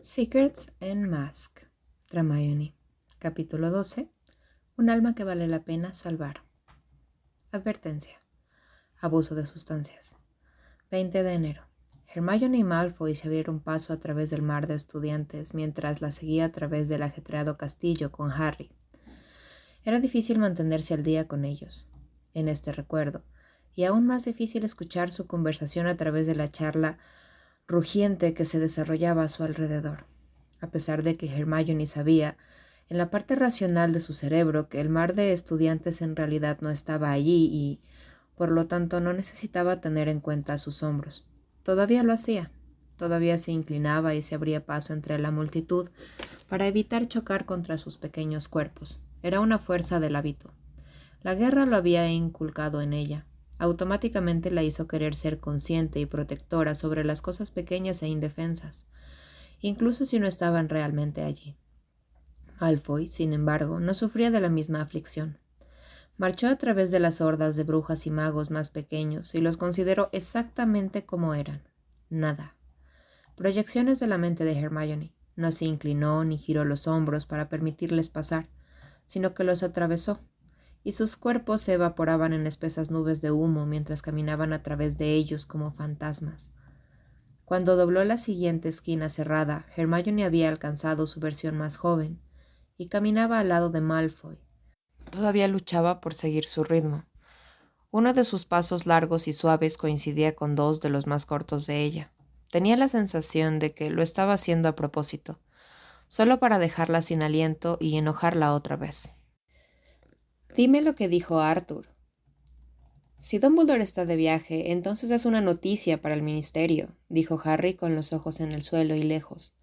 Secrets and Mask, Hermione. Capítulo 12. Un alma que vale la pena salvar. Advertencia. Abuso de sustancias. 20 de enero. Hermione y Malfoy se abrieron paso a través del mar de estudiantes mientras la seguía a través del ajetreado castillo con Harry. Era difícil mantenerse al día con ellos, en este recuerdo, y aún más difícil escuchar su conversación a través de la charla rugiente que se desarrollaba a su alrededor. A pesar de que Hermione sabía, en la parte racional de su cerebro, que el mar de estudiantes en realidad no estaba allí y, por lo tanto, no necesitaba tener en cuenta sus hombros. Todavía lo hacía. Todavía se inclinaba y se abría paso entre la multitud para evitar chocar contra sus pequeños cuerpos. Era una fuerza del hábito. La guerra lo había inculcado en ella. Automáticamente la hizo querer ser consciente y protectora sobre las cosas pequeñas e indefensas, incluso si no estaban realmente allí. Malfoy, sin embargo, no sufría de la misma aflicción. Marchó a través de las hordas de brujas y magos más pequeños y los consideró exactamente como eran. Nada. Proyecciones de la mente de Hermione. No se inclinó ni giró los hombros para permitirles pasar, sino que los atravesó, y sus cuerpos se evaporaban en espesas nubes de humo mientras caminaban a través de ellos como fantasmas. Cuando dobló la siguiente esquina cerrada, Hermione había alcanzado su versión más joven y caminaba al lado de Malfoy. Todavía luchaba por seguir su ritmo. Uno de sus pasos largos y suaves coincidía con dos de los más cortos de ella. Tenía la sensación de que lo estaba haciendo a propósito, solo para dejarla sin aliento y enojarla otra vez. «Dime lo que dijo Arthur». «Si Dumbledore está de viaje, entonces es una noticia para el ministerio», dijo Harry con los ojos en el suelo y lejos.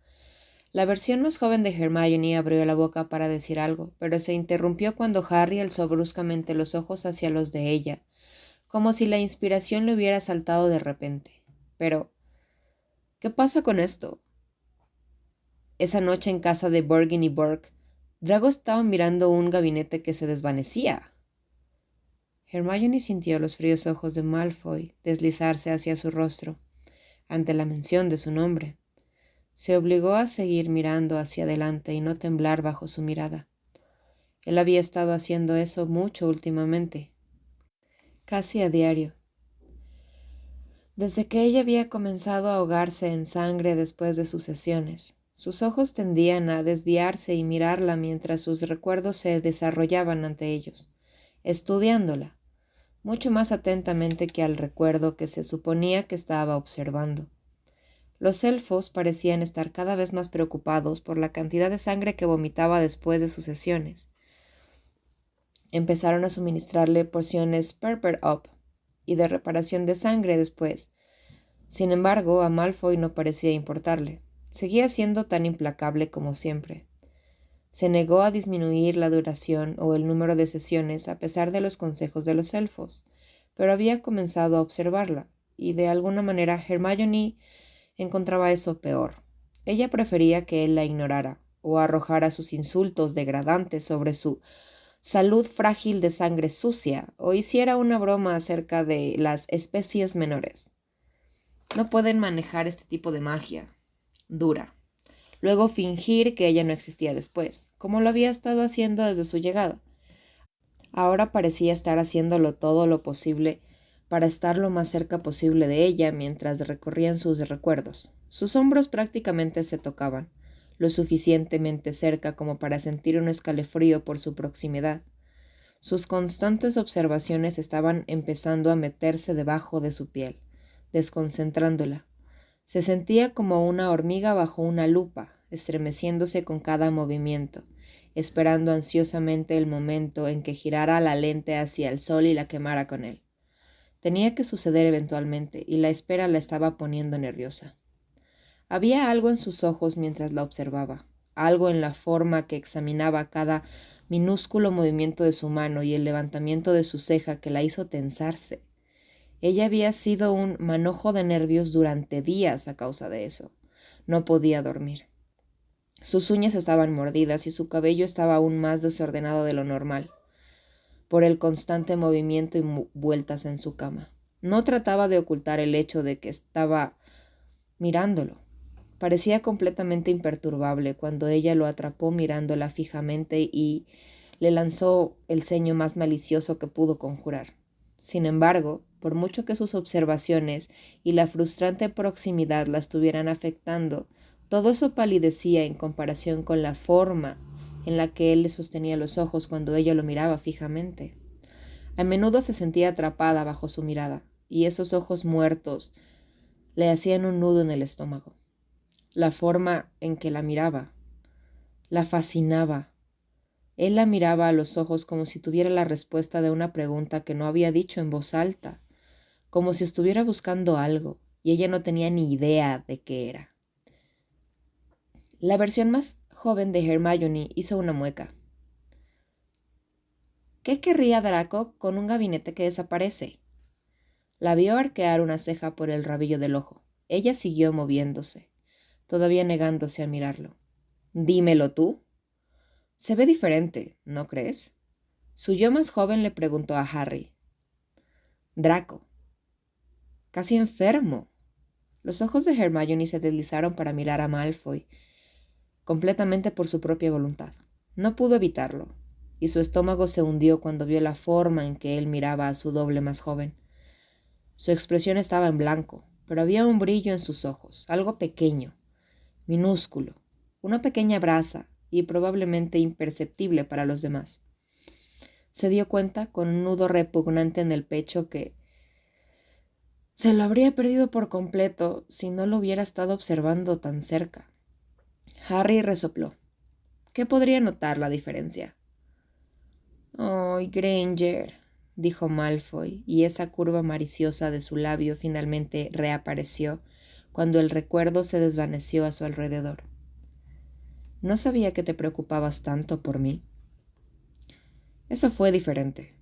La versión más joven de Hermione abrió la boca para decir algo, pero se interrumpió cuando Harry alzó bruscamente los ojos hacia los de ella, como si la inspiración le hubiera saltado de repente. «Pero, ¿qué pasa con esto?» Esa noche en casa de Borgin y Burke, Drago estaba mirando un gabinete que se desvanecía. Hermione sintió los fríos ojos de Malfoy deslizarse hacia su rostro, ante la mención de su nombre. Se obligó a seguir mirando hacia adelante y no temblar bajo su mirada. Él había estado haciendo eso mucho últimamente, casi a diario. Desde que ella había comenzado a ahogarse en sangre después de sus sesiones, sus ojos tendían a desviarse y mirarla mientras sus recuerdos se desarrollaban ante ellos, estudiándola, mucho más atentamente que al recuerdo que se suponía que estaba observando. Los elfos parecían estar cada vez más preocupados por la cantidad de sangre que vomitaba después de sus sesiones. Empezaron a suministrarle porciones Purpur Up y de reparación de sangre después. Sin embargo, a Malfoy no parecía importarle. Seguía siendo tan implacable como siempre. Se negó a disminuir la duración o el número de sesiones a pesar de los consejos de los elfos, pero había comenzado a observarla, y de alguna manera Hermione encontraba eso peor. Ella prefería que él la ignorara o arrojara sus insultos degradantes sobre su salud frágil de sangre sucia o hiciera una broma acerca de las especies menores. No pueden manejar este tipo de magia dura. Luego fingir que ella no existía después, como lo había estado haciendo desde su llegada. Ahora parecía estar haciéndolo todo lo posible para estar lo más cerca posible de ella mientras recorrían sus recuerdos. Sus hombros prácticamente se tocaban, lo suficientemente cerca como para sentir un escalofrío por su proximidad. Sus constantes observaciones estaban empezando a meterse debajo de su piel, desconcentrándola. Se sentía como una hormiga bajo una lupa, estremeciéndose con cada movimiento, esperando ansiosamente el momento en que girara la lente hacia el sol y la quemara con él. Tenía que suceder eventualmente, y la espera la estaba poniendo nerviosa. Había algo en sus ojos mientras la observaba, algo en la forma que examinaba cada minúsculo movimiento de su mano y el levantamiento de su ceja que la hizo tensarse. Ella había sido un manojo de nervios durante días a causa de eso. No podía dormir. Sus uñas estaban mordidas y su cabello estaba aún más desordenado de lo normal, por el constante movimiento y vueltas en su cama. No trataba de ocultar el hecho de que estaba mirándolo. Parecía completamente imperturbable cuando ella lo atrapó mirándola fijamente y le lanzó el ceño más malicioso que pudo conjurar. Sin embargo, por mucho que sus observaciones y la frustrante proximidad la estuvieran afectando, todo eso palidecía en comparación con la forma en la que él le sostenía los ojos cuando ella lo miraba fijamente. A menudo se sentía atrapada bajo su mirada, y esos ojos muertos le hacían un nudo en el estómago. La forma en que la miraba la fascinaba. Él la miraba a los ojos como si tuviera la respuesta de una pregunta que no había dicho en voz alta, como si estuviera buscando algo, y ella no tenía ni idea de qué era. La versión más joven de Hermione hizo una mueca. ¿Qué querría Draco con un gabinete que desaparece? La vio arquear una ceja por el rabillo del ojo. Ella siguió moviéndose, todavía negándose a mirarlo. Dímelo tú. Se ve diferente, ¿no crees? Su yo más joven le preguntó a Harry. Draco. Casi enfermo. Los ojos de Hermione se deslizaron para mirar a Malfoy, completamente por su propia voluntad. No pudo evitarlo, y su estómago se hundió cuando vio la forma en que él miraba a su doble más joven. Su expresión estaba en blanco, pero había un brillo en sus ojos, algo pequeño, minúsculo, una pequeña brasa y probablemente imperceptible para los demás. Se dio cuenta, con un nudo repugnante en el pecho, que se lo habría perdido por completo si no lo hubiera estado observando tan cerca. Harry resopló. ¿Qué podría notar la diferencia? «¡Ay, Granger!», dijo Malfoy, y esa curva maliciosa de su labio finalmente reapareció cuando el recuerdo se desvaneció a su alrededor. «No sabía que te preocupabas tanto por mí». Eso fue diferente.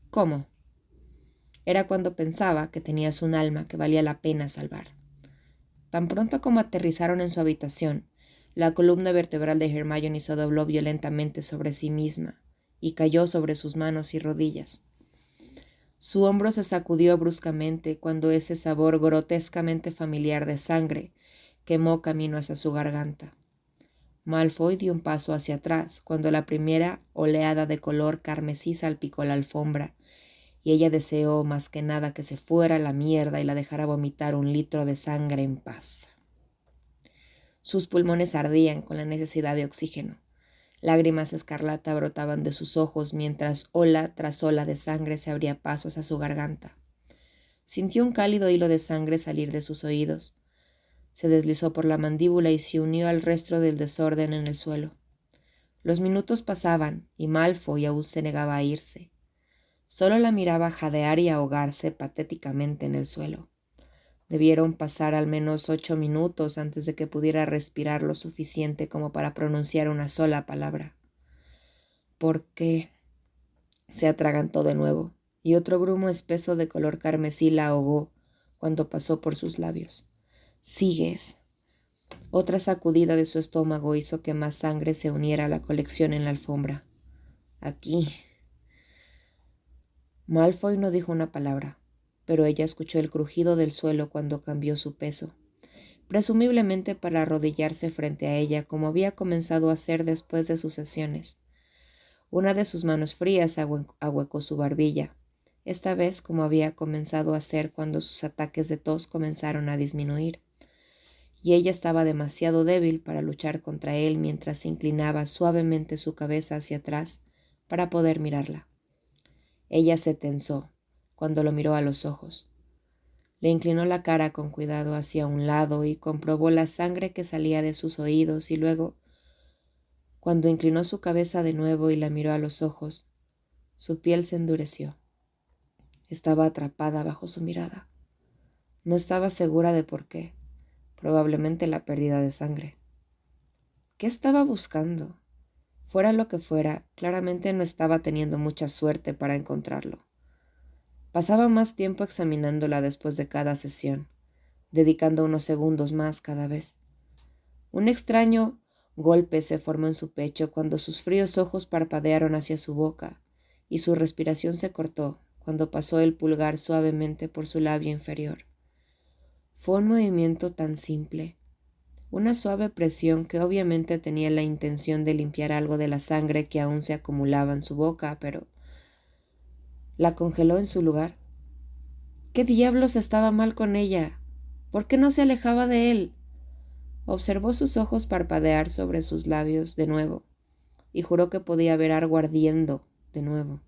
¿Cómo? Era cuando pensaba que tenías un alma que valía la pena salvar. Tan pronto como aterrizaron en su habitación, la columna vertebral de Hermione se dobló violentamente sobre sí misma y cayó sobre sus manos y rodillas. Su hombro se sacudió bruscamente cuando ese sabor grotescamente familiar de sangre quemó camino hacia su garganta. Malfoy dio un paso hacia atrás cuando la primera oleada de color carmesí salpicó la alfombra, y ella deseó más que nada que se fuera a la mierda y la dejara vomitar 1 litro de sangre en paz. Sus pulmones ardían con la necesidad de oxígeno. Lágrimas escarlata brotaban de sus ojos mientras ola tras ola de sangre se abría paso hacia su garganta. Sintió un cálido hilo de sangre salir de sus oídos. Se deslizó por la mandíbula y se unió al resto del desorden en el suelo. Los minutos pasaban y Malfoy aún se negaba a irse. Solo la miraba jadear y ahogarse patéticamente en el suelo. Debieron pasar al menos 8 minutos antes de que pudiera respirar lo suficiente como para pronunciar una sola palabra. ¿Por qué? Se atragantó de nuevo, y otro grumo espeso de color carmesí la ahogó cuando pasó por sus labios. «¿Sigues?» Otra sacudida de su estómago hizo que más sangre se uniera a la colección en la alfombra. «Aquí». Malfoy no dijo una palabra, pero ella escuchó el crujido del suelo cuando cambió su peso, presumiblemente para arrodillarse frente a ella como había comenzado a hacer después de sus sesiones. Una de sus manos frías ahuecó su barbilla, esta vez como había comenzado a hacer cuando sus ataques de tos comenzaron a disminuir, y ella estaba demasiado débil para luchar contra él mientras inclinaba suavemente su cabeza hacia atrás para poder mirarla. Ella se tensó cuando lo miró a los ojos. Le inclinó la cara con cuidado hacia un lado y comprobó la sangre que salía de sus oídos, y luego, cuando inclinó su cabeza de nuevo y la miró a los ojos, su piel se endureció. Estaba atrapada bajo su mirada. No estaba segura de por qué. Probablemente la pérdida de sangre. ¿Qué estaba buscando? Fuera lo que fuera, claramente no estaba teniendo mucha suerte para encontrarlo. Pasaba más tiempo examinándola después de cada sesión, dedicando unos segundos más cada vez. Un extraño golpe se formó en su pecho cuando sus fríos ojos parpadearon hacia su boca, y su respiración se cortó cuando pasó el pulgar suavemente por su labio inferior. Fue un movimiento tan simple, Una suave presión que obviamente tenía la intención de limpiar algo de la sangre que aún se acumulaba en su boca, pero la congeló en su lugar. ¿Qué diablos estaba mal con ella? ¿Por qué no se alejaba de él? Observó sus ojos parpadear sobre sus labios de nuevo y juró que podía ver algo ardiendo de nuevo.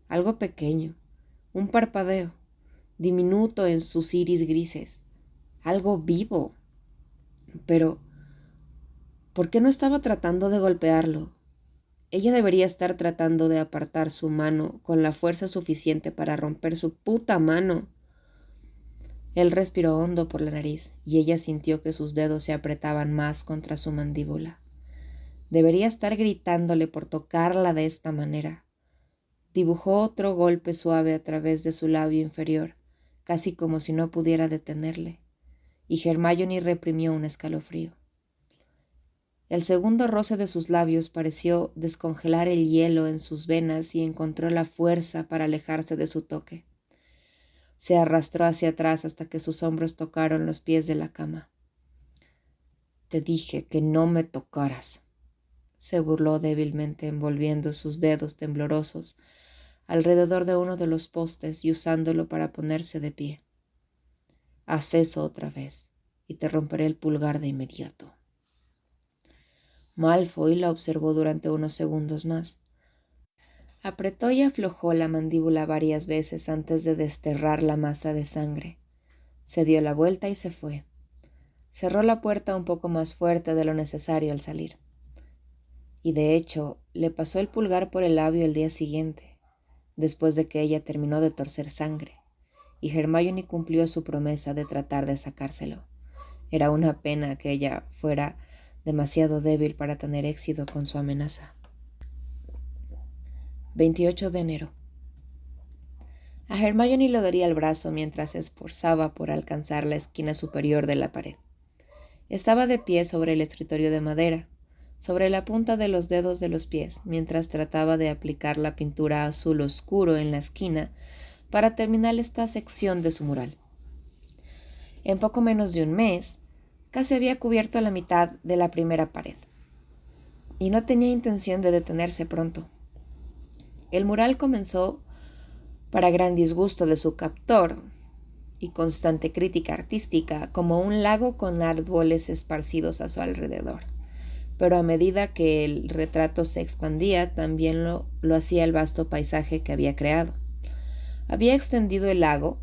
Algo pequeño, un parpadeo, diminuto en sus iris grises. Algo vivo. Pero, ¿por qué no estaba tratando de golpearlo? Ella debería estar tratando de apartar su mano con la fuerza suficiente para romper su puta mano. Él respiró hondo por la nariz y ella sintió que sus dedos se apretaban más contra su mandíbula. Debería estar gritándole por tocarla de esta manera. Dibujó otro golpe suave a través de su labio inferior, casi como si no pudiera detenerle, y Hermione reprimió un escalofrío. El segundo roce de sus labios pareció descongelar el hielo en sus venas y encontró la fuerza para alejarse de su toque. Se arrastró hacia atrás hasta que sus hombros tocaron los pies de la cama. «Te dije que no me tocaras», se burló débilmente, envolviendo sus dedos temblorosos alrededor de uno de los postes y usándolo para ponerse de pie. «Haz eso otra vez y te romperé el pulgar de inmediato». Malfoy la observó durante unos segundos más. Apretó y aflojó la mandíbula varias veces antes de desterrar la masa de sangre. Se dio la vuelta y se fue. Cerró la puerta un poco más fuerte de lo necesario al salir. Y de hecho, le pasó el pulgar por el labio el día siguiente, después de que ella terminó de torcer sangre, y Hermione cumplió su promesa de tratar de sacárselo. Era una pena que ella fuera demasiado débil para tener éxito con su amenaza. 28 de enero. A Hermione le dolía el brazo mientras se esforzaba por alcanzar la esquina superior de la pared. Estaba de pie sobre el escritorio de madera, sobre la punta de los dedos de los pies, mientras trataba de aplicar la pintura azul oscuro en la esquina para terminar esta sección de su mural. En poco menos de un mes, casi había cubierto la mitad de la primera pared, y no tenía intención de detenerse pronto. El mural comenzó, para gran disgusto de su captor y constante crítica artística, como un lago con árboles esparcidos a su alrededor. Pero a medida que el retrato se expandía, también lo hacía el vasto paisaje que había creado. Había extendido el lago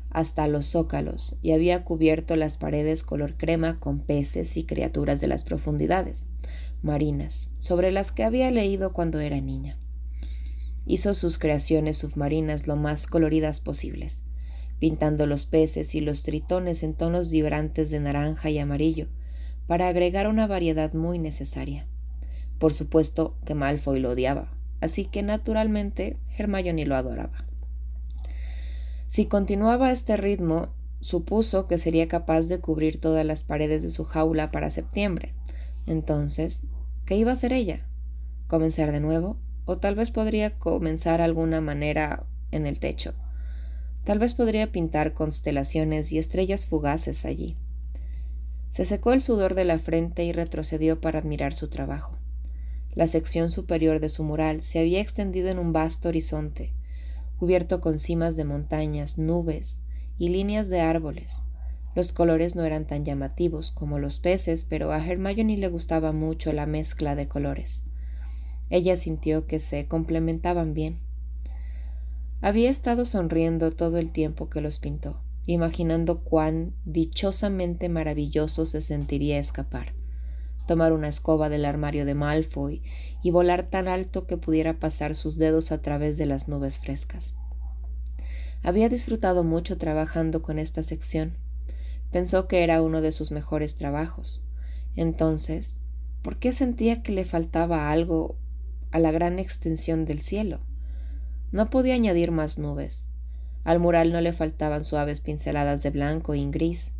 hasta los zócalos y había cubierto las paredes color crema con peces y criaturas de las profundidades marinas, sobre las que había leído cuando era niña. Hizo sus creaciones submarinas lo más coloridas posibles, pintando los peces y los tritones en tonos vibrantes de naranja y amarillo, para agregar una variedad muy necesaria. Por supuesto que Malfoy lo odiaba, así que naturalmente Hermione lo adoraba. Si continuaba a este ritmo, supuso que sería capaz de cubrir todas las paredes de su jaula para septiembre. Entonces, ¿qué iba a hacer ella? ¿Comenzar de nuevo? O tal vez podría comenzar alguna manera en el techo. Tal vez podría pintar constelaciones y estrellas fugaces allí. Se secó el sudor de la frente y retrocedió para admirar su trabajo. La sección superior de su mural se había extendido en un vasto horizonte, cubierto con cimas de montañas, nubes y líneas de árboles. Los colores no eran tan llamativos como los peces, pero a Hermione le gustaba mucho la mezcla de colores. Ella sintió que se complementaban bien. Había estado sonriendo todo el tiempo que los pintó, imaginando cuán dichosamente maravilloso se sentiría escapar, tomar una escoba del armario de Malfoy y volar tan alto que pudiera pasar sus dedos a través de las nubes frescas. Había disfrutado mucho trabajando con esta sección. Pensó que era uno de sus mejores trabajos. Entonces, ¿por qué sentía que le faltaba algo a la gran extensión del cielo? No podía añadir más nubes. Al mural no le faltaban suaves pinceladas de blanco y gris.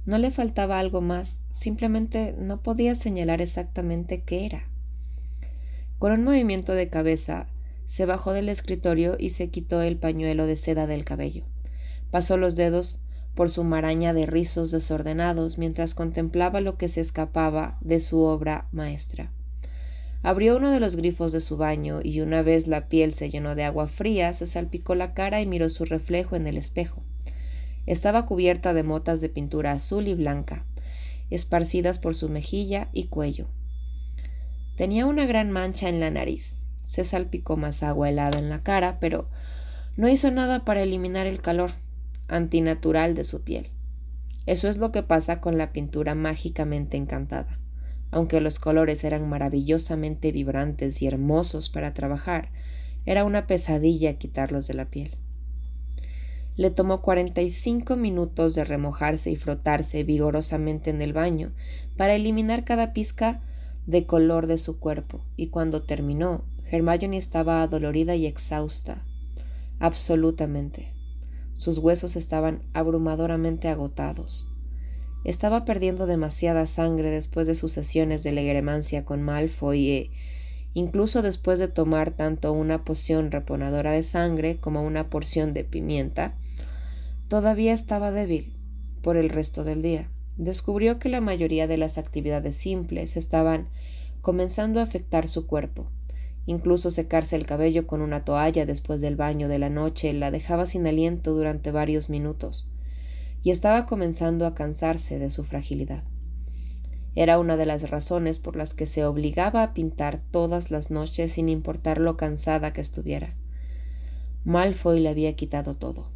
No le faltaba algo más, simplemente no podía señalar exactamente qué era. Con un movimiento de cabeza, se bajó del escritorio y se quitó el pañuelo de seda del cabello. Pasó los dedos por su maraña de rizos desordenados mientras contemplaba lo que se escapaba de su obra maestra. Abrió uno de los grifos de su baño y una vez la piel se llenó de agua fría, se salpicó la cara y miró su reflejo en el espejo. Estaba cubierta de motas de pintura azul y blanca, esparcidas por su mejilla y cuello. Tenía una gran mancha en la nariz. Se salpicó más agua helada en la cara, pero no hizo nada para eliminar el calor antinatural de su piel. Eso es lo que pasa con la pintura mágicamente encantada. Aunque los colores eran maravillosamente vibrantes y hermosos para trabajar, era una pesadilla quitarlos de la piel. Le tomó 45 minutos de remojarse y frotarse vigorosamente en el baño para eliminar cada pizca de color de su cuerpo, y cuando terminó, Hermione estaba adolorida y exhausta, absolutamente. Sus huesos estaban abrumadoramente agotados. Estaba perdiendo demasiada sangre después de sus sesiones de legremancia con Malfoy e incluso después de tomar tanto una poción reponedora de sangre como una porción de pimienta. Todavía estaba débil por el resto del día. Descubrió que la mayoría de las actividades simples estaban comenzando a afectar su cuerpo. Incluso secarse el cabello con una toalla después del baño de la noche la dejaba sin aliento durante varios minutos, y estaba comenzando a cansarse de su fragilidad. Era una de las razones por las que se obligaba a pintar todas las noches sin importar lo cansada que estuviera. Malfoy le había quitado todo.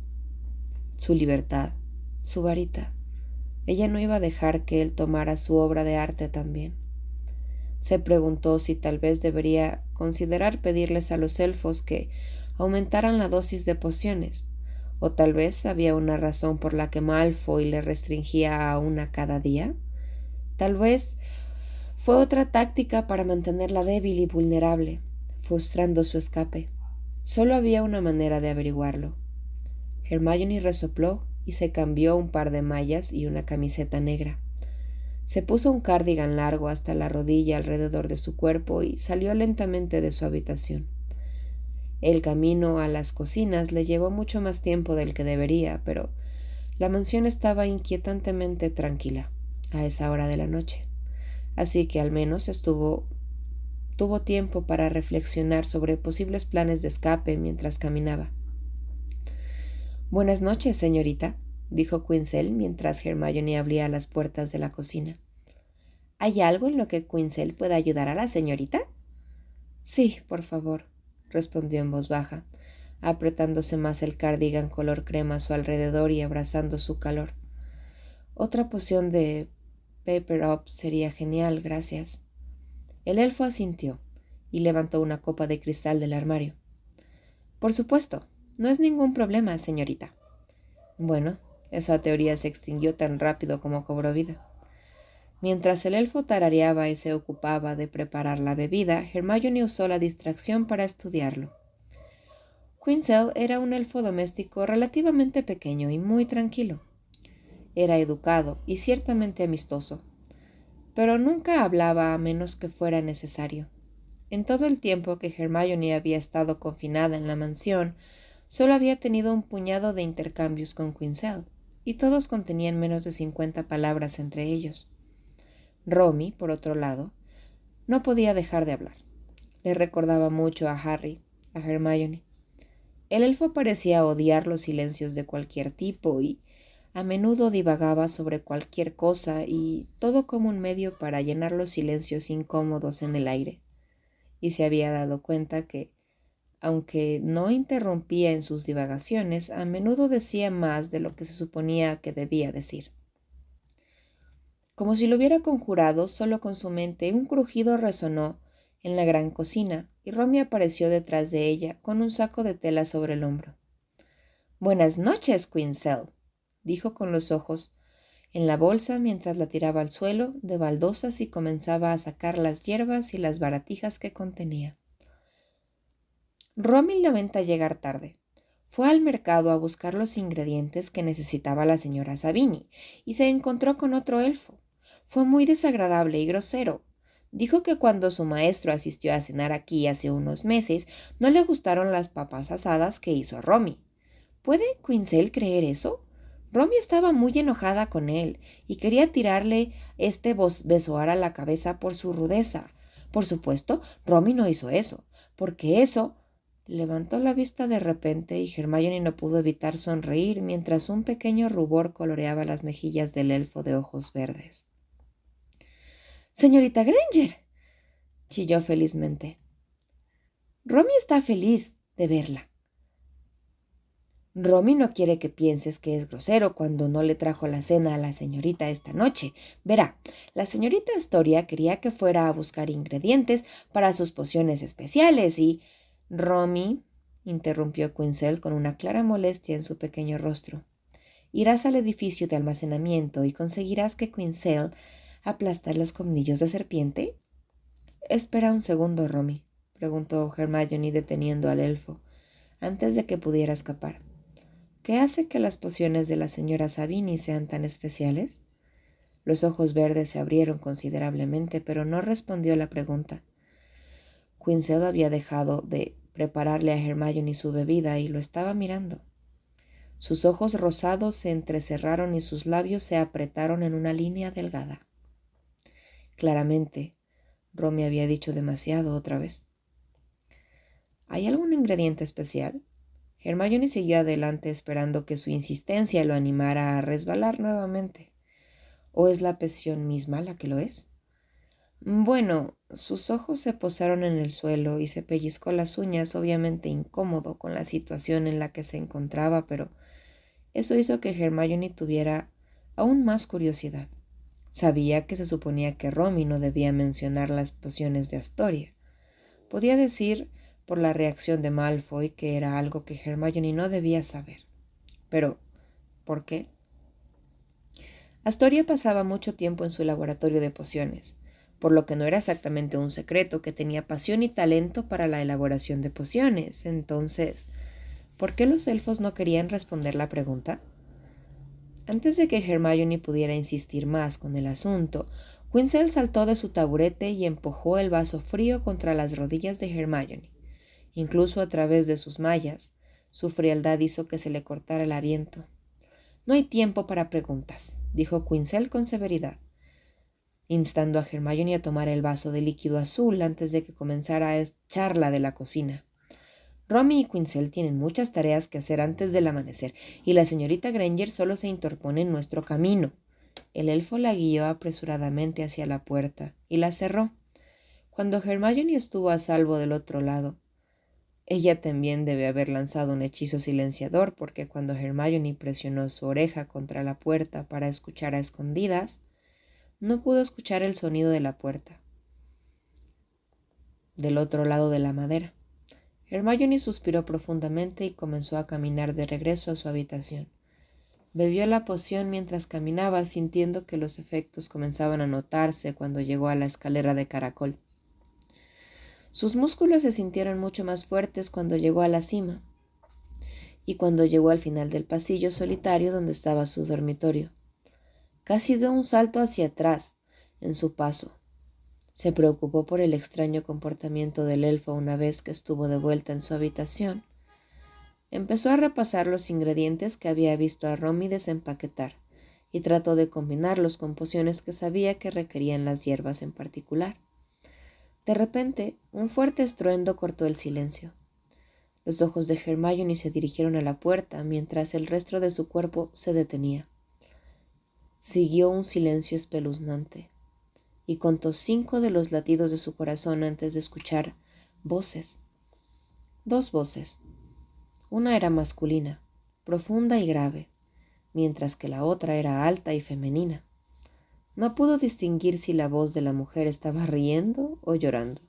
Su libertad, su varita. Ella no iba a dejar que él tomara su obra de arte también. Se preguntó si tal vez debería considerar pedirles a los elfos que aumentaran la dosis de pociones, o tal vez había una razón por la que Malfoy le restringía a una cada día. Tal vez fue otra táctica para mantenerla débil y vulnerable, frustrando su escape. Solo había una manera de averiguarlo. Hermione resopló y se cambió un par de mallas y una camiseta negra. Se puso un cardigan largo hasta la rodilla alrededor de su cuerpo y salió lentamente de su habitación. El camino a las cocinas le llevó mucho más tiempo del que debería, pero la mansión estaba inquietantemente tranquila a esa hora de la noche, así que al menos tuvo tiempo para reflexionar sobre posibles planes de escape mientras caminaba. «Buenas noches, señorita», dijo Quinzel mientras Hermione abría las puertas de la cocina. «¿Hay algo en lo que Quinzel pueda ayudar a la señorita?» «Sí, por favor», respondió en voz baja, apretándose más el cardigan color crema a su alrededor y abrazando su calor. «Otra poción de Pepper Up sería genial, gracias». El elfo asintió y levantó una copa de cristal del armario. «Por supuesto, no es ningún problema, señorita». Bueno, esa teoría se extinguió tan rápido como cobró vida. Mientras el elfo tarareaba y se ocupaba de preparar la bebida, Hermione usó la distracción para estudiarlo. Quinzel era un elfo doméstico relativamente pequeño y muy tranquilo. Era educado y ciertamente amistoso, pero nunca hablaba a menos que fuera necesario. En todo el tiempo que Hermione había estado confinada en la mansión, solo había tenido un puñado de intercambios con Quinzel, y todos contenían menos de 50 palabras entre ellos. Romy, por otro lado, no podía dejar de hablar. Le recordaba mucho a Harry, a Hermione. El elfo parecía odiar los silencios de cualquier tipo y a menudo divagaba sobre cualquier cosa y todo como un medio para llenar los silencios incómodos en el aire. Y se había dado cuenta que, aunque no interrumpía en sus divagaciones, a menudo decía más de lo que se suponía que debía decir. Como si lo hubiera conjurado solo con su mente, un crujido resonó en la gran cocina y Romy apareció detrás de ella con un saco de tela sobre el hombro. «Buenas noches, Quinzel», dijo con los ojos en la bolsa mientras la tiraba al suelo de baldosas y comenzaba a sacar las hierbas y las baratijas que contenía. Romy lamenta llegar tarde. Fue al mercado a buscar los ingredientes que necesitaba la señora Sabini y se encontró con otro elfo. Fue muy desagradable y grosero. Dijo que cuando su maestro asistió a cenar aquí hace unos meses, no le gustaron las papas asadas que hizo Romy. ¿Puede Quinzel creer eso? Romy estaba muy enojada con él y quería tirarle besoar a la cabeza por su rudeza. Por supuesto, Romy no hizo eso, porque eso... Levantó la vista de repente y Hermione no pudo evitar sonreír mientras un pequeño rubor coloreaba las mejillas del elfo de ojos verdes. «¡Señorita Granger!», chilló felizmente. «Romy está feliz de verla. Romy no quiere que pienses que es grosero cuando no le trajo la cena a la señorita esta noche. Verá, la señorita Astoria quería que fuera a buscar ingredientes para sus pociones especiales y... Romy, interrumpió Quinzel con una clara molestia en su pequeño rostro. Irás al edificio de almacenamiento y conseguirás que Quinzel aplasta los colmillos de serpiente. Espera un segundo, Romy, preguntó Hermione deteniendo al elfo, antes de que pudiera escapar. ¿Qué hace que las pociones de la señora Sabini sean tan especiales? Los ojos verdes se abrieron considerablemente, pero no respondió a la pregunta. Quinzel había dejado de prepararle a Hermione su bebida y lo estaba mirando. Sus ojos rosados se entrecerraron y sus labios se apretaron en una línea delgada. Claramente, Romy había dicho demasiado otra vez. ¿Hay algún ingrediente especial? Hermione siguió adelante esperando que su insistencia lo animara a resbalar nuevamente. ¿O es la poción misma la que lo es? Bueno, sus ojos se posaron en el suelo y se pellizcó las uñas, obviamente incómodo con la situación en la que se encontraba, pero eso hizo que Hermione tuviera aún más curiosidad. Sabía que se suponía que Romy no debía mencionar las pociones de Astoria. Podía decir por la reacción de Malfoy que era algo que Hermione no debía saber. Pero, ¿por qué? Astoria pasaba mucho tiempo en su laboratorio de pociones, por lo que no era exactamente un secreto que tenía pasión y talento para la elaboración de pociones. Entonces, ¿por qué los elfos no querían responder la pregunta? Antes de que Hermione pudiera insistir más con el asunto, Quinzel saltó de su taburete y empujó el vaso frío contra las rodillas de Hermione. Incluso a través de sus mallas, su frialdad hizo que se le cortara el aliento. «No hay tiempo para preguntas», dijo Quinzel con severidad, instando a Hermione a tomar el vaso de líquido azul antes de que comenzara a echarla de la cocina. Romy y Quinzel tienen muchas tareas que hacer antes del amanecer, y la señorita Granger solo se interpone en nuestro camino. El elfo la guió apresuradamente hacia la puerta y la cerró. Cuando Hermione estuvo a salvo del otro lado, ella también debe haber lanzado un hechizo silenciador, porque cuando Hermione presionó su oreja contra la puerta para escuchar a escondidas, no pudo escuchar el sonido de la puerta del otro lado de la madera. Hermione suspiró profundamente y comenzó a caminar de regreso a su habitación. Bebió la poción mientras caminaba, sintiendo que los efectos comenzaban a notarse cuando llegó a la escalera de caracol. Sus músculos se sintieron mucho más fuertes cuando llegó a la cima y cuando llegó al final del pasillo solitario donde estaba su dormitorio. Casi dio un salto hacia atrás en su paso. Se preocupó por el extraño comportamiento del elfo una vez que estuvo de vuelta en su habitación. Empezó a repasar los ingredientes que había visto a Romy desempaquetar y trató de combinarlos con pociones que sabía que requerían las hierbas en particular. De repente, un fuerte estruendo cortó el silencio. Los ojos de Hermione se dirigieron a la puerta mientras el resto de su cuerpo se detenía. Siguió un silencio espeluznante y contó 5 de los latidos de su corazón antes de escuchar voces. 2 voces. Una era masculina, profunda y grave, mientras que la otra era alta y femenina. No pudo distinguir si la voz de la mujer estaba riendo o llorando.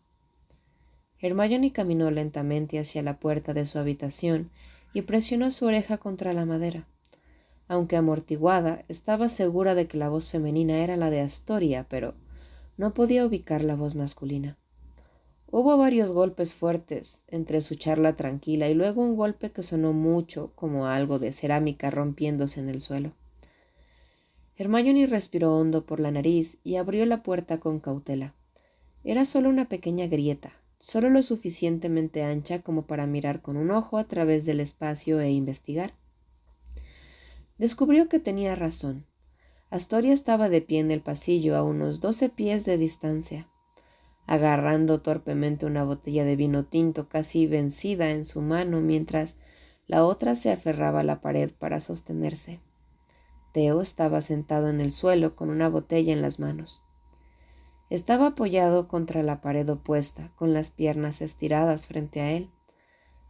Hermione caminó lentamente hacia la puerta de su habitación y presionó su oreja contra la madera. Aunque amortiguada, estaba segura de que la voz femenina era la de Astoria, pero no podía ubicar la voz masculina. Hubo varios golpes fuertes entre su charla tranquila y luego un golpe que sonó mucho como algo de cerámica rompiéndose en el suelo. Hermione respiró hondo por la nariz y abrió la puerta con cautela. Era solo una pequeña grieta, solo lo suficientemente ancha como para mirar con un ojo a través del espacio e investigar. Descubrió que tenía razón. Astoria estaba de pie en el pasillo a unos 12 pies de distancia, agarrando torpemente una botella de vino tinto casi vencida en su mano mientras la otra se aferraba a la pared para sostenerse. Theo estaba sentado en el suelo con una botella en las manos. Estaba apoyado contra la pared opuesta, con las piernas estiradas frente a él.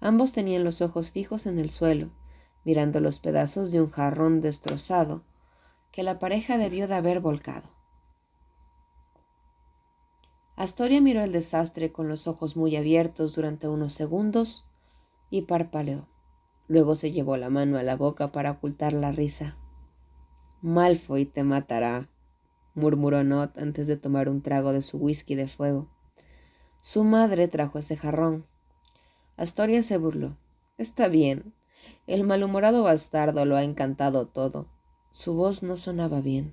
Ambos tenían los ojos fijos en el suelo, mirando los pedazos de un jarrón destrozado que la pareja debió de haber volcado. Astoria miró el desastre con los ojos muy abiertos durante unos segundos y parpadeó. Luego se llevó la mano a la boca para ocultar la risa. «Malfoy te matará», murmuró Nott antes de tomar un trago de su whisky de fuego. Su madre trajo ese jarrón. Astoria se burló. «Está bien. El malhumorado bastardo lo ha encantado todo». Su voz no sonaba bien.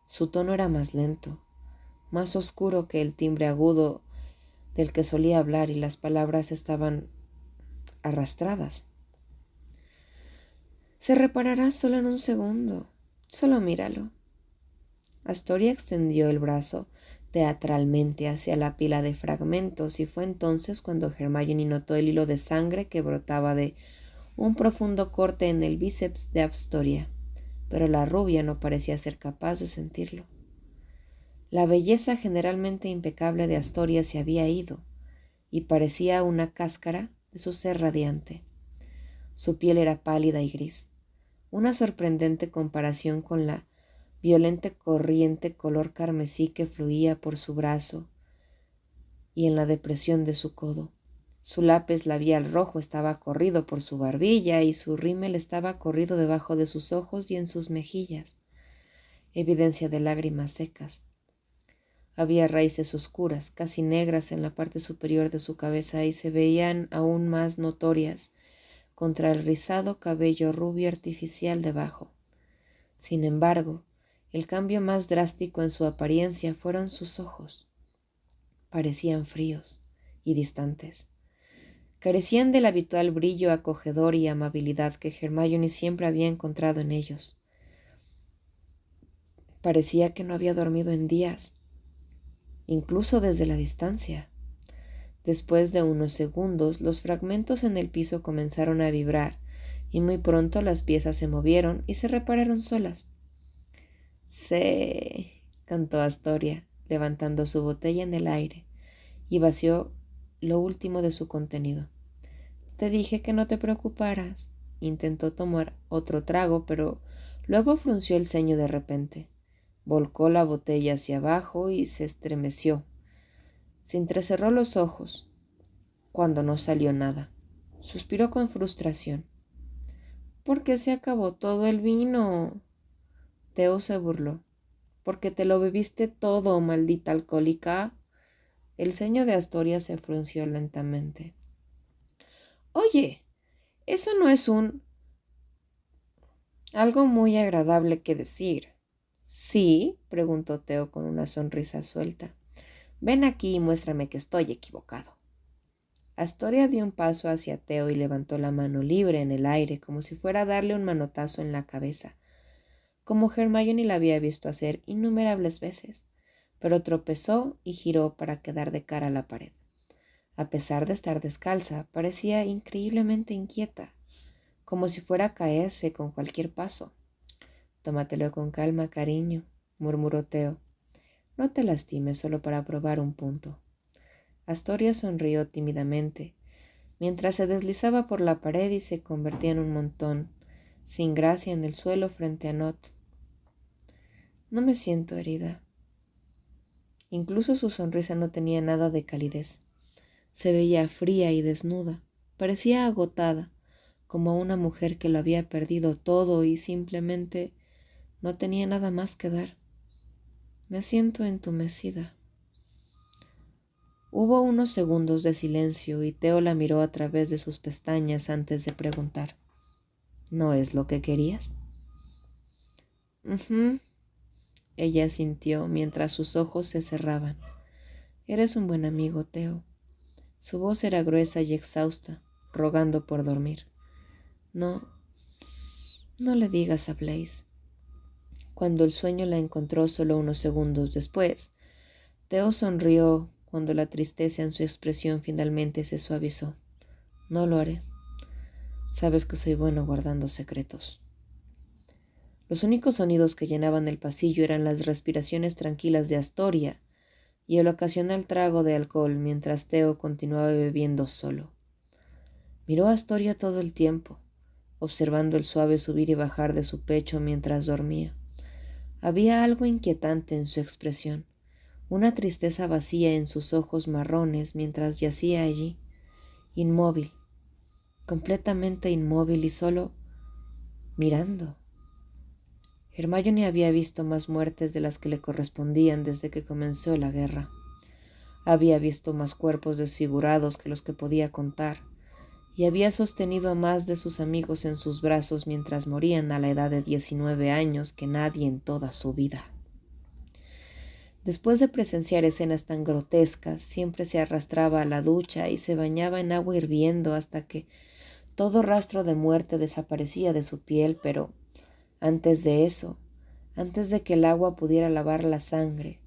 Su tono era más lento, más oscuro que el timbre agudo del que solía hablar, y las palabras estaban arrastradas. «Se reparará solo en un segundo. Solo míralo». Astoria extendió el brazo teatralmente hacia la pila de fragmentos, y fue entonces cuando Hermione notó el hilo de sangre que brotaba de un profundo corte en el bíceps de Astoria, pero la rubia no parecía ser capaz de sentirlo. La belleza generalmente impecable de Astoria se había ido, y parecía una cáscara de su ser radiante. Su piel era pálida y gris, una sorprendente comparación con la violenta corriente color carmesí que fluía por su brazo y en la depresión de su codo. Su lápiz labial rojo estaba corrido por su barbilla y su rímel estaba corrido debajo de sus ojos y en sus mejillas, evidencia de lágrimas secas. Había raíces oscuras, casi negras en la parte superior de su cabeza, y se veían aún más notorias contra el rizado cabello rubio artificial debajo. Sin embargo, el cambio más drástico en su apariencia fueron sus ojos. Parecían fríos y distantes. Carecían del habitual brillo acogedor y amabilidad que Hermione siempre había encontrado en ellos. Parecía que no había dormido en días, incluso desde la distancia. Después de unos segundos, los fragmentos en el piso comenzaron a vibrar, y muy pronto las piezas se movieron y se repararon solas. «Sí», cantó Astoria, levantando su botella en el aire, y vació lo último de su contenido. «Te dije que no te preocuparas». Intentó tomar otro trago, pero luego frunció el ceño de repente. Volcó la botella hacia abajo y se estremeció. Se entrecerró los ojos cuando no salió nada. Suspiró con frustración. «¿Por qué se acabó todo el vino?» Theo se burló. «Porque te lo bebiste todo, maldita alcohólica». El ceño de Astoria se frunció lentamente. «Oye, eso no es algo muy agradable que decir». «¿Sí?», preguntó Theo con una sonrisa suelta. «Ven aquí y muéstrame que estoy equivocado». Astoria dio un paso hacia Theo y levantó la mano libre en el aire como si fuera a darle un manotazo en la cabeza, como Hermione la había visto hacer innumerables veces, pero tropezó y giró para quedar de cara a la pared. A pesar de estar descalza, parecía increíblemente inquieta, como si fuera a caerse con cualquier paso. «Tómatelo con calma, cariño», murmuró Theo. «No te lastimes solo para probar un punto». Astoria sonrió tímidamente, mientras se deslizaba por la pared y se convertía en un montón, sin gracia en el suelo frente a Nott. «No me siento herida». Incluso su sonrisa no tenía nada de calidez. Se veía fría y desnuda. Parecía agotada, como una mujer que lo había perdido todo y simplemente no tenía nada más que dar. «Me siento entumecida». Hubo unos segundos de silencio y Theo la miró a través de sus pestañas antes de preguntar. «¿No es lo que querías?» «Ujú», ella asintió mientras sus ojos se cerraban. «Eres un buen amigo, Theo». Su voz era gruesa y exhausta, rogando por dormir. No No le digas a Blaze. Cuando el sueño la encontró solo unos segundos después, Theo sonrió cuando la tristeza en su expresión finalmente se suavizó. No lo haré. Sabes que soy bueno guardando secretos. Los únicos sonidos que llenaban el pasillo eran las respiraciones tranquilas de Astoria y el ocasional trago de alcohol mientras Theo continuaba bebiendo solo. Miró a Astoria todo el tiempo, observando el suave subir y bajar de su pecho mientras dormía. Había algo inquietante en su expresión, una tristeza vacía en sus ojos marrones mientras yacía allí, inmóvil, completamente inmóvil y solo mirando. Hermione había visto más muertes de las que le correspondían desde que comenzó la guerra. Había visto más cuerpos desfigurados que los que podía contar, y había sostenido a más de sus amigos en sus brazos mientras morían a la edad de 19 años que nadie en toda su vida. Después de presenciar escenas tan grotescas, siempre se arrastraba a la ducha y se bañaba en agua hirviendo hasta que todo rastro de muerte desaparecía de su piel, pero antes de eso, antes de que el agua pudiera lavar la sangre,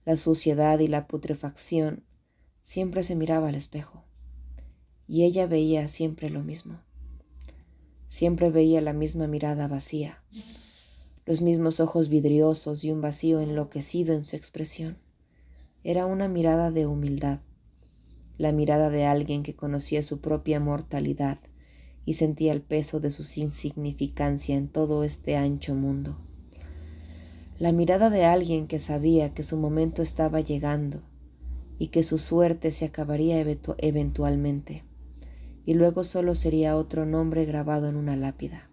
la suciedad y la putrefacción, siempre se miraba al espejo. Y ella veía siempre lo mismo. Siempre veía la misma mirada vacía, los mismos ojos vidriosos y un vacío enloquecido en su expresión. Era una mirada de humildad, la mirada de alguien que conocía su propia mortalidad y sentía el peso de su insignificancia en todo este ancho mundo. La mirada de alguien que sabía que su momento estaba llegando y que su suerte se acabaría eventualmente, y luego solo sería otro nombre grabado en una lápida.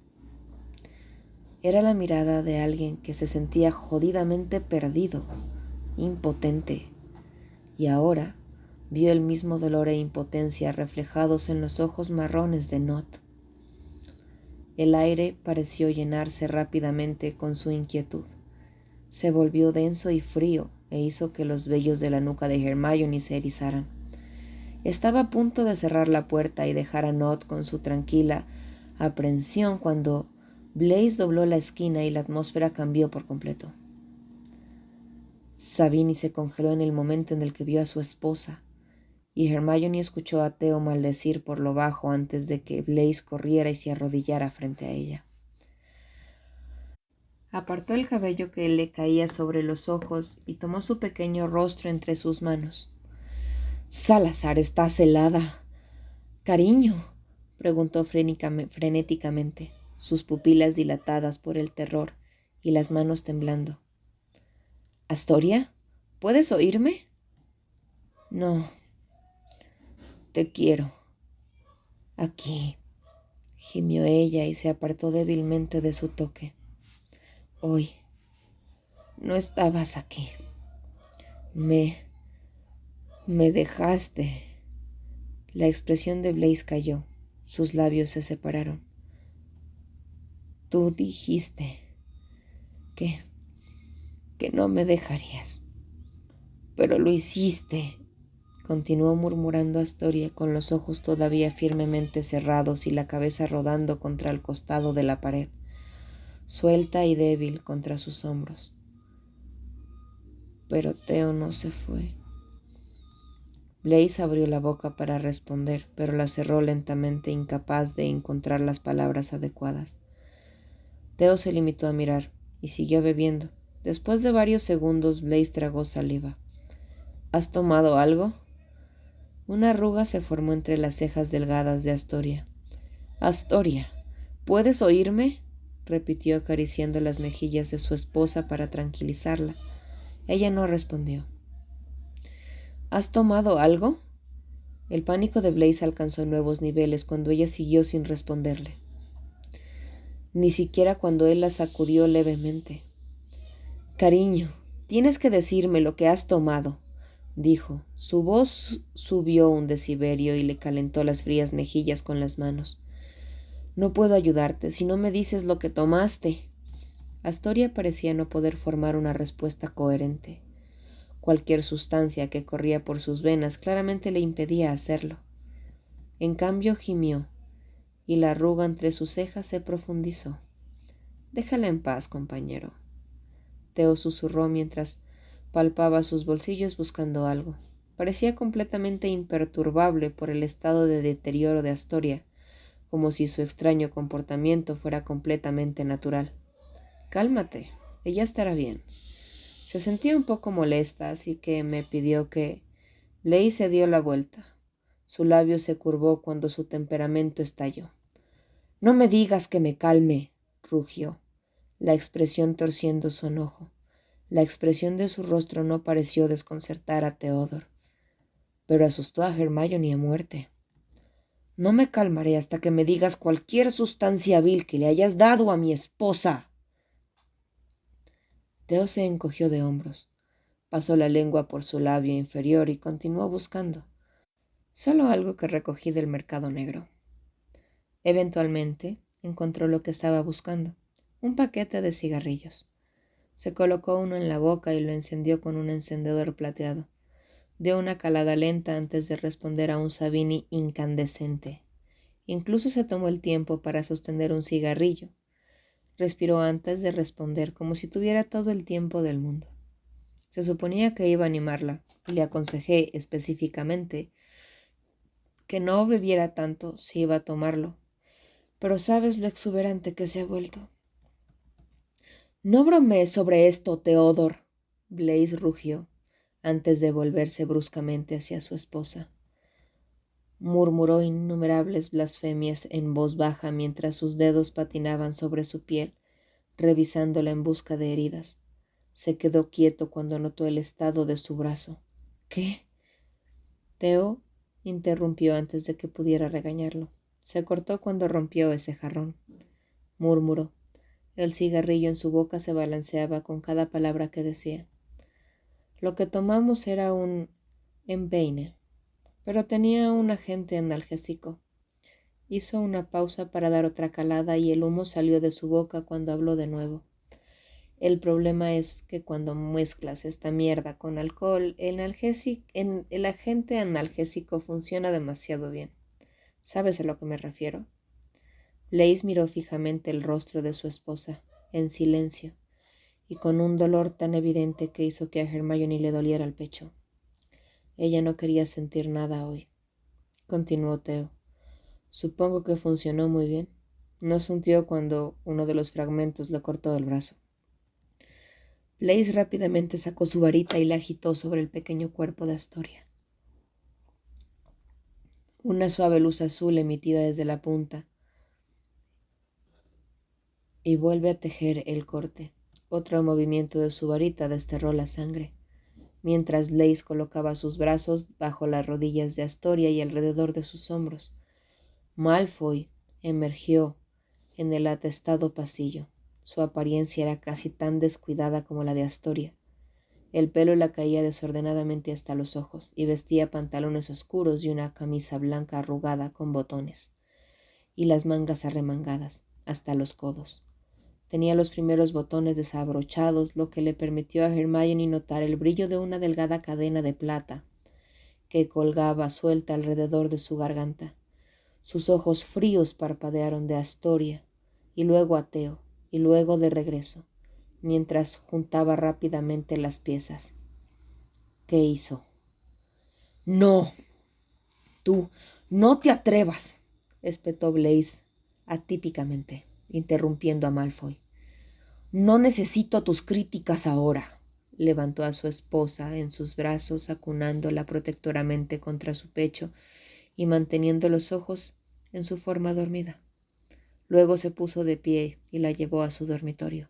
Era la mirada de alguien que se sentía jodidamente perdido, impotente, y ahora vio el mismo dolor e impotencia reflejados en los ojos marrones de Nott. El aire pareció llenarse rápidamente con su inquietud. Se volvió denso y frío e hizo que los vellos de la nuca de Hermione se erizaran. Estaba a punto de cerrar la puerta y dejar a Nott con su tranquila aprensión cuando Blaze dobló la esquina y la atmósfera cambió por completo. Sabini se congeló en el momento en el que vio a su esposa, y Hermione escuchó a Theo maldecir por lo bajo antes de que Blaze corriera y se arrodillara frente a ella. Apartó el cabello que le caía sobre los ojos y tomó su pequeño rostro entre sus manos. «Salazar, estás helada». «Cariño», preguntó frenéticamente, sus pupilas dilatadas por el terror y las manos temblando. «¿Astoria? ¿Puedes oírme?» «No. Te quiero. Aquí», gimió ella y se apartó débilmente de su toque. «Hoy no estabas aquí. Me dejaste». La expresión de Blaze cayó. Sus labios se separaron. «Tú dijiste que no me dejarías. Pero lo hiciste», continuó murmurando Astoria con los ojos todavía firmemente cerrados y la cabeza rodando contra el costado de la pared, suelta y débil contra sus hombros. Pero Theo no se fue. Blaze abrió la boca para responder, pero la cerró lentamente, incapaz de encontrar las palabras adecuadas. Theo se limitó a mirar y siguió bebiendo. Después de varios segundos, Blaze tragó saliva. «¿Has tomado algo?» Una arruga se formó entre las cejas delgadas de Astoria. «Astoria, ¿puedes oírme?», repitió acariciando las mejillas de su esposa para tranquilizarla. Ella no respondió. «¿Has tomado algo?» El pánico de Blaze alcanzó nuevos niveles cuando ella siguió sin responderle. Ni siquiera cuando él la sacudió levemente. «Cariño, tienes que decirme lo que has tomado», dijo. Su voz subió un decibelio y le calentó las frías mejillas con las manos. «No puedo ayudarte si no me dices lo que tomaste». Astoria parecía no poder formar una respuesta coherente. Cualquier sustancia que corría por sus venas claramente le impedía hacerlo. En cambio gimió, y la arruga entre sus cejas se profundizó. Déjala en paz, compañero. Theo susurró mientras palpaba sus bolsillos buscando algo. Parecía completamente imperturbable por el estado de deterioro de Astoria, como si su extraño comportamiento fuera completamente natural. Cálmate, ella estará bien. Se sentía un poco molesta, así que me pidió que... Blaze se dio la vuelta. Su labio se curvó cuando su temperamento estalló. No me digas que me calme, rugió, la expresión torciendo su enojo. La expresión de su rostro no pareció desconcertar a Theodore, pero asustó a Hermione a muerte. No me calmaré hasta que me digas cualquier sustancia vil que le hayas dado a mi esposa. Theo se encogió de hombros, pasó la lengua por su labio inferior y continuó buscando. Solo algo que recogí del mercado negro. Eventualmente encontró lo que estaba buscando, un paquete de cigarrillos. Se colocó uno en la boca y lo encendió con un encendedor plateado. Dio una calada lenta antes de responder a un Savini incandescente. Incluso se tomó el tiempo para sostener un cigarrillo. Respiró antes de responder, como si tuviera todo el tiempo del mundo. Se suponía que iba a animarla, y le aconsejé específicamente que no bebiera tanto si iba a tomarlo. Pero sabes lo exuberante que se ha vuelto. No bromees sobre esto, Theodore, Blaze rugió, antes de volverse bruscamente hacia su esposa. Murmuró innumerables blasfemias en voz baja mientras sus dedos patinaban sobre su piel, revisándola en busca de heridas. Se quedó quieto cuando notó el estado de su brazo. ¿Qué? Theo interrumpió antes de que pudiera regañarlo. Se cortó cuando rompió ese jarrón. Murmuró. El cigarrillo en su boca se balanceaba con cada palabra que decía. Lo que tomamos era un empeine, pero tenía un agente analgésico. Hizo una pausa para dar otra calada y el humo salió de su boca cuando habló de nuevo. El problema es que cuando mezclas esta mierda con alcohol, el agente analgésico funciona demasiado bien. ¿Sabes a lo que me refiero? Blaze miró fijamente el rostro de su esposa, en silencio, y con un dolor tan evidente que hizo que a Hermione le doliera el pecho. Ella no quería sentir nada hoy. Continuó Theo. Supongo que funcionó muy bien. No sintió cuando uno de los fragmentos le cortó el brazo. Blaze rápidamente sacó su varita y la agitó sobre el pequeño cuerpo de Astoria. Una suave luz azul emitida desde la punta y vuelve a tejer el corte. Otro movimiento de su varita desterró la sangre, mientras Blaze colocaba sus brazos bajo las rodillas de Astoria y alrededor de sus hombros. Malfoy emergió en el atestado pasillo. Su apariencia era casi tan descuidada como la de Astoria. El pelo le caía desordenadamente hasta los ojos y vestía pantalones oscuros y una camisa blanca arrugada con botones, y las mangas arremangadas hasta los codos. Tenía los primeros botones desabrochados, lo que le permitió a Hermione notar el brillo de una delgada cadena de plata que colgaba suelta alrededor de su garganta. Sus ojos fríos parpadearon de Astoria, y luego a Theo, y luego de regreso, mientras juntaba rápidamente las piezas. ¿Qué hizo? No, tú, no te atrevas, espetó Blaze atípicamente, interrumpiendo a Malfoy. No necesito tus críticas ahora. Levantó a su esposa en sus brazos, acunándola protectoramente contra su pecho y manteniendo los ojos en su forma dormida. Luego se puso de pie y la llevó a su dormitorio.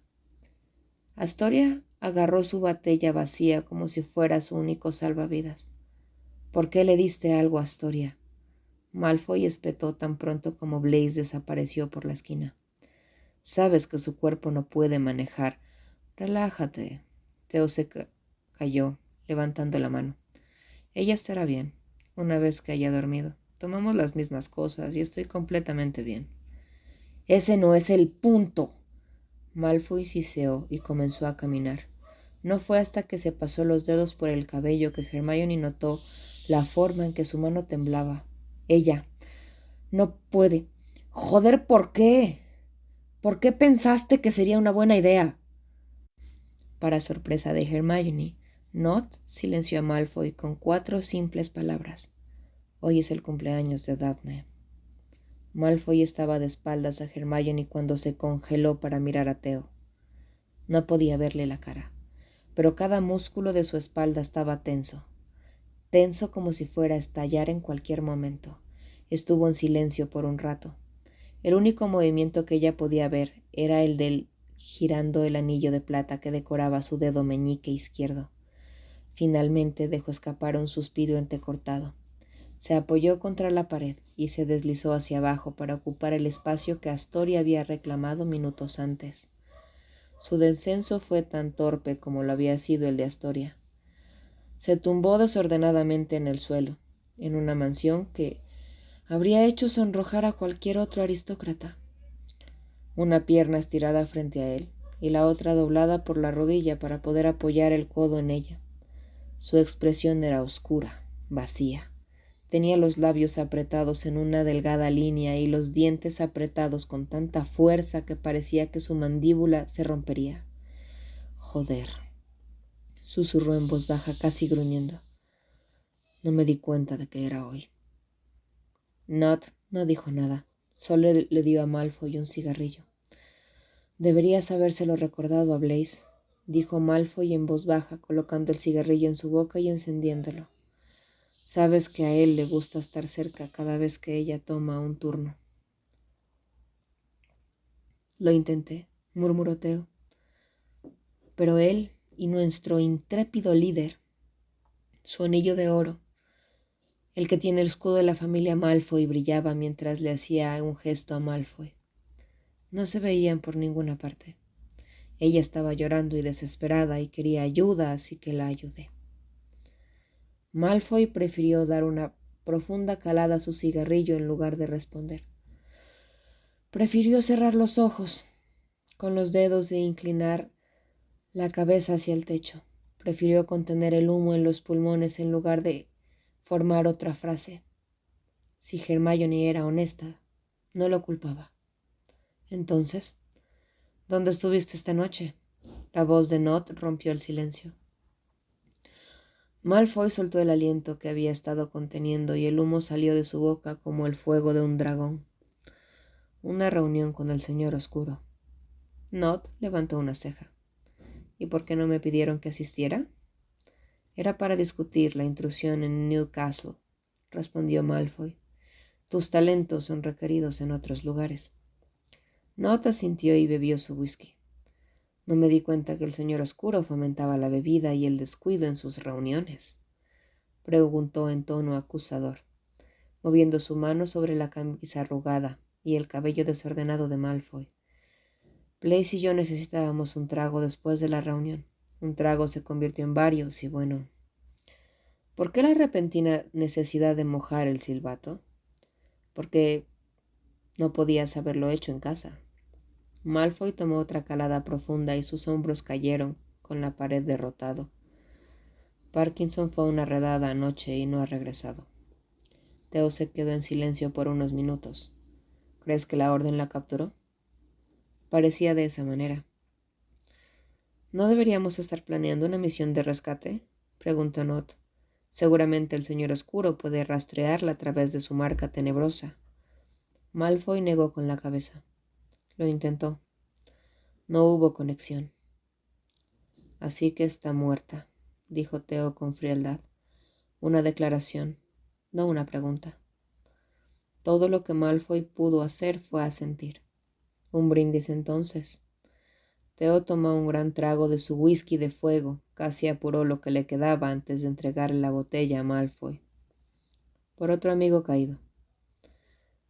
Astoria agarró su botella vacía como si fuera su único salvavidas. ¿Por qué le diste algo a Astoria? Malfoy espetó tan pronto como Blaze desapareció por la esquina. Sabes que su cuerpo no puede manejar. Relájate. Theo se cayó, levantando la mano. Ella estará bien, una vez que haya dormido. Tomamos las mismas cosas y estoy completamente bien. Ese no es el punto. Malfoy siseó y comenzó a caminar. No fue hasta que se pasó los dedos por el cabello que Hermione notó la forma en que su mano temblaba. Ella no puede. Joder, ¿por qué? ¿Por qué pensaste que sería una buena idea? Para sorpresa de Hermione, Nott silenció a Malfoy con 4 simples palabras. Hoy es el cumpleaños de Daphne. Malfoy estaba de espaldas a Hermione cuando se congeló para mirar a Theo. No podía verle la cara, pero cada músculo de su espalda estaba tenso como si fuera a estallar en cualquier momento. Estuvo en silencio por un rato. El único movimiento que ella podía ver era el del girando el anillo de plata que decoraba su dedo meñique izquierdo. Finalmente dejó escapar un suspiro entrecortado. Se apoyó contra la pared y se deslizó hacia abajo para ocupar el espacio que Astoria había reclamado minutos antes. Su descenso fue tan torpe como lo había sido el de Astoria. Se tumbó desordenadamente en el suelo, en una mansión que habría hecho sonrojar a cualquier otro aristócrata. Una pierna estirada frente a él y la otra doblada por la rodilla para poder apoyar el codo en ella. Su expresión era oscura, vacía. Tenía los labios apretados en una delgada línea y los dientes apretados con tanta fuerza que parecía que su mandíbula se rompería. Joder, susurró en voz baja, casi gruñendo. No me di cuenta de que era hoy. Nott no dijo nada, solo le dio a Malfoy un cigarrillo. Deberías habérselo recordado a Blaise, dijo Malfoy en voz baja, colocando el cigarrillo en su boca y encendiéndolo. Sabes que a él le gusta estar cerca cada vez que ella toma un turno. Lo intenté, murmuró Theo. Pero él y nuestro intrépido líder, su anillo de oro, el que tiene el escudo de la familia Malfoy, brillaba mientras le hacía un gesto a Malfoy. No se veían por ninguna parte. Ella estaba llorando y desesperada y quería ayuda, así que la ayudé. Malfoy prefirió dar una profunda calada a su cigarrillo en lugar de responder. Prefirió cerrar los ojos con los dedos e inclinar la cabeza hacia el techo. Prefirió contener el humo en los pulmones en lugar de formar otra frase. Si Hermione era honesta, no lo culpaba. Entonces, ¿dónde estuviste esta noche? La voz de Nott rompió el silencio. Malfoy soltó el aliento que había estado conteniendo y el humo salió de su boca como el fuego de un dragón. Una reunión con el Señor Oscuro. Nott levantó una ceja. ¿Y por qué no me pidieron que asistiera? Era para discutir la intrusión en Newcastle, respondió Malfoy. Tus talentos son requeridos en otros lugares. Nott asintió y bebió su whisky. No me di cuenta que el Señor Oscuro fomentaba la bebida y el descuido en sus reuniones, preguntó en tono acusador, moviendo su mano sobre la camisa arrugada y el cabello desordenado de Malfoy. Blaise y yo necesitábamos un trago después de la reunión. Un trago se convirtió en varios y bueno. ¿Por qué la repentina necesidad de mojar el silbato? Porque no podías haberlo hecho en casa. Malfoy tomó otra calada profunda y sus hombros cayeron con la pared derrotado. Parkinson fue a una redada anoche y no ha regresado. Theo se quedó en silencio por unos minutos. ¿Crees que la orden la capturó? Parecía de esa manera. ¿No deberíamos estar planeando una misión de rescate? Preguntó Nott. Seguramente el Señor Oscuro puede rastrearla a través de su marca tenebrosa. Malfoy negó con la cabeza. Lo intentó. No hubo conexión. Así que está muerta, dijo Theo con frialdad. Una declaración, no una pregunta. Todo lo que Malfoy pudo hacer fue asentir. Un brindis entonces. Theo tomó un gran trago de su whisky de fuego, casi apuró lo que le quedaba antes de entregarle la botella a Malfoy. Por otro amigo caído.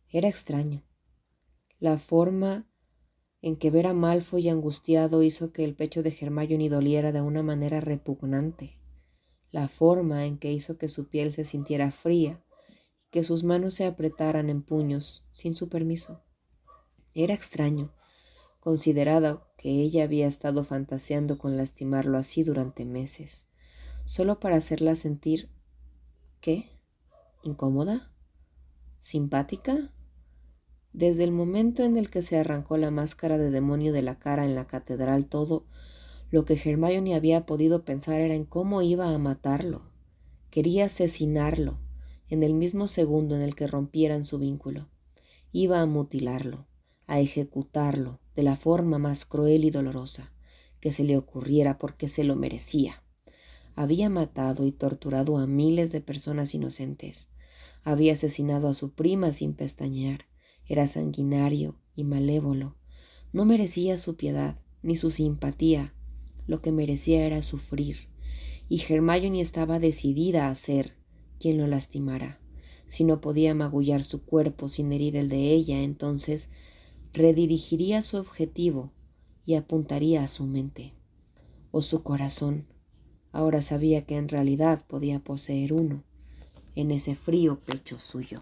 Era extraño. La forma en que ver a Malfoy angustiado hizo que el pecho de Hermione doliera de una manera repugnante. La forma en que hizo que su piel se sintiera fría y que sus manos se apretaran en puños sin su permiso. Era extraño, considerado que ella había estado fantaseando con lastimarlo así durante meses, solo para hacerla sentir, ¿qué? ¿Incómoda? ¿Simpática? Desde el momento en el que se arrancó la máscara de demonio de la cara en la catedral, todo lo que Hermione había podido pensar era en cómo iba a matarlo. Quería asesinarlo en el mismo segundo en el que rompieran su vínculo. Iba a mutilarlo, a ejecutarlo de la forma más cruel y dolorosa que se le ocurriera, porque se lo merecía. Había matado y torturado a miles de personas inocentes. Había asesinado a su prima sin pestañear. Era sanguinario y malévolo. No merecía su piedad ni su simpatía. Lo que merecía era sufrir. Y Hermione estaba decidida a ser quien lo lastimara. Si no podía magullar su cuerpo sin herir el de ella, entonces redirigiría su objetivo y apuntaría a su mente o su corazón. Ahora sabía que en realidad podía poseer uno en ese frío pecho suyo.